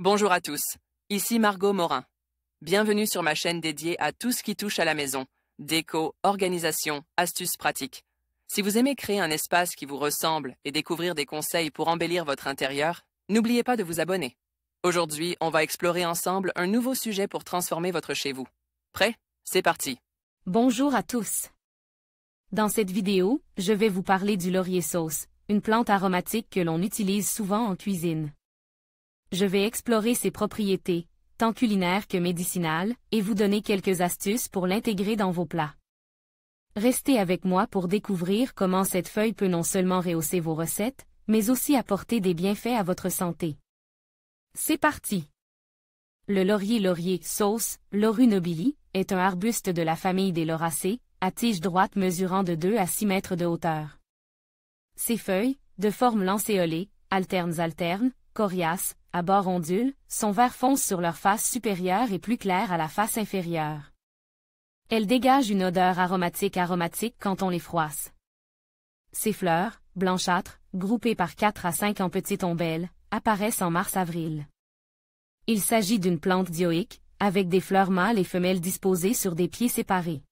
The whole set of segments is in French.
Bonjour à tous, ici Margot Morin. Bienvenue sur ma chaîne dédiée à tout ce qui touche à la maison, déco, organisation, astuces pratiques. Si vous aimez créer un espace qui vous ressemble et découvrir des conseils pour embellir votre intérieur, n'oubliez pas de vous abonner. Aujourd'hui, on va explorer ensemble un nouveau sujet pour transformer votre chez vous. Prêt? C'est parti! Bonjour à tous. Dans cette vidéo, je vais vous parler du laurier sauce, une plante aromatique que l'on utilise souvent en cuisine. Je vais explorer ses propriétés, tant culinaires que médicinales, et vous donner quelques astuces pour l'intégrer dans vos plats. Restez avec moi pour découvrir comment cette feuille peut non seulement rehausser vos recettes, mais aussi apporter des bienfaits à votre santé. C'est parti! Le laurier sauce, Laurus nobili, est un arbuste de la famille des lauracées, à tige droite mesurant de 2 à 6 mètres de hauteur. Ses feuilles, de forme lancéolée, alternes, coriaces, à bords ondules, sont vert foncé sur leur face supérieure et plus claires à la face inférieure. Elles dégagent une odeur aromatique quand on les froisse. Ces fleurs, blanchâtres, groupées par 4 à 5 en petites ombelles, apparaissent en mars-avril. Il s'agit d'une plante dioïque, avec des fleurs mâles et femelles disposées sur des pieds séparés.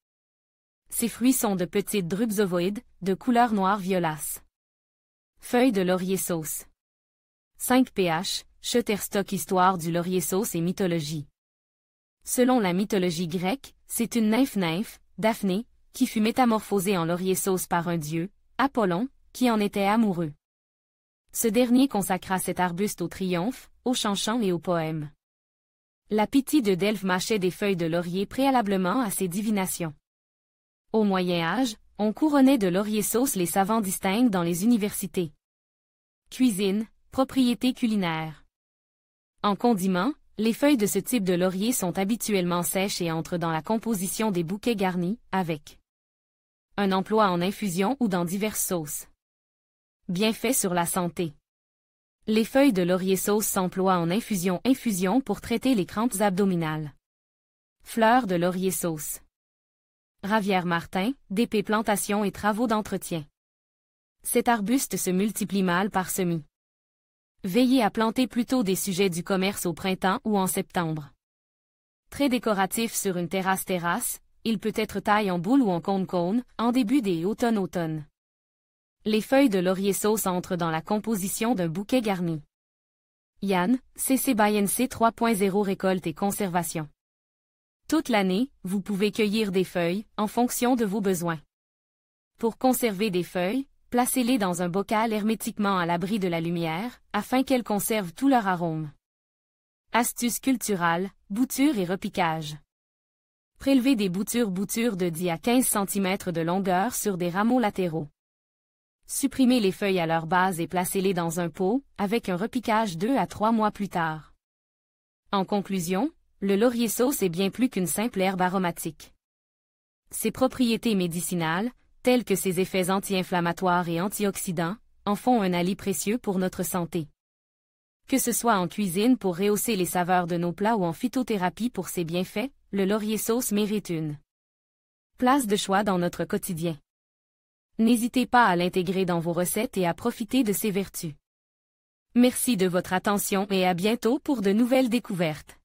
Ses fruits sont de petites drupes ovoïdes, de couleur noire violace. Feuilles de laurier sauce. 5 pH, Shutterstock Histoire du laurier sauce et mythologie. Selon la mythologie grecque, c'est une nymphe, Daphné, qui fut métamorphosée en laurier sauce par un dieu, Apollon, qui en était amoureux. Ce dernier consacra cet arbuste au triomphe, aux chants et aux poèmes. La Pythie de Delphes mâchait des feuilles de laurier préalablement à ses divinations. Au Moyen Âge, on couronnait de laurier sauce les savants distincts dans les universités. Cuisine, propriétés culinaires. En condiment, les feuilles de ce type de laurier sont habituellement sèches et entrent dans la composition des bouquets garnis, avec un emploi en infusion ou dans diverses sauces. Bienfaits sur la santé. Les feuilles de laurier sauce s'emploient en infusion pour traiter les crampes abdominales. Fleurs de laurier sauce. Ravière Martin, DP Plantation et travaux d'entretien. Cet arbuste se multiplie mal par semis. Veillez à planter plutôt des sujets du commerce au printemps ou en septembre. Très décoratif sur une terrasse, il peut être taille en boule ou en cône, en début des automne. Les feuilles de laurier sauce entrent dans la composition d'un bouquet garni. Yann, CC by NC 3.0 Récolte et conservation. Toute l'année, vous pouvez cueillir des feuilles, en fonction de vos besoins. Pour conserver des feuilles, placez-les dans un bocal hermétiquement à l'abri de la lumière, afin qu'elles conservent tout leur arôme. Astuce culturale, bouture et repiquage. Prélevez des boutures de 10 à 15 cm de longueur sur des rameaux latéraux. Supprimez les feuilles à leur base et placez-les dans un pot, avec un repiquage 2 à 3 mois plus tard. En conclusion, le laurier sauce est bien plus qu'une simple herbe aromatique. Ses propriétés médicinales, tels que ses effets anti-inflammatoires et antioxydants, en font un allié précieux pour notre santé. Que ce soit en cuisine pour rehausser les saveurs de nos plats ou en phytothérapie pour ses bienfaits, le laurier sauce mérite une place de choix dans notre quotidien. N'hésitez pas à l'intégrer dans vos recettes et à profiter de ses vertus. Merci de votre attention et à bientôt pour de nouvelles découvertes.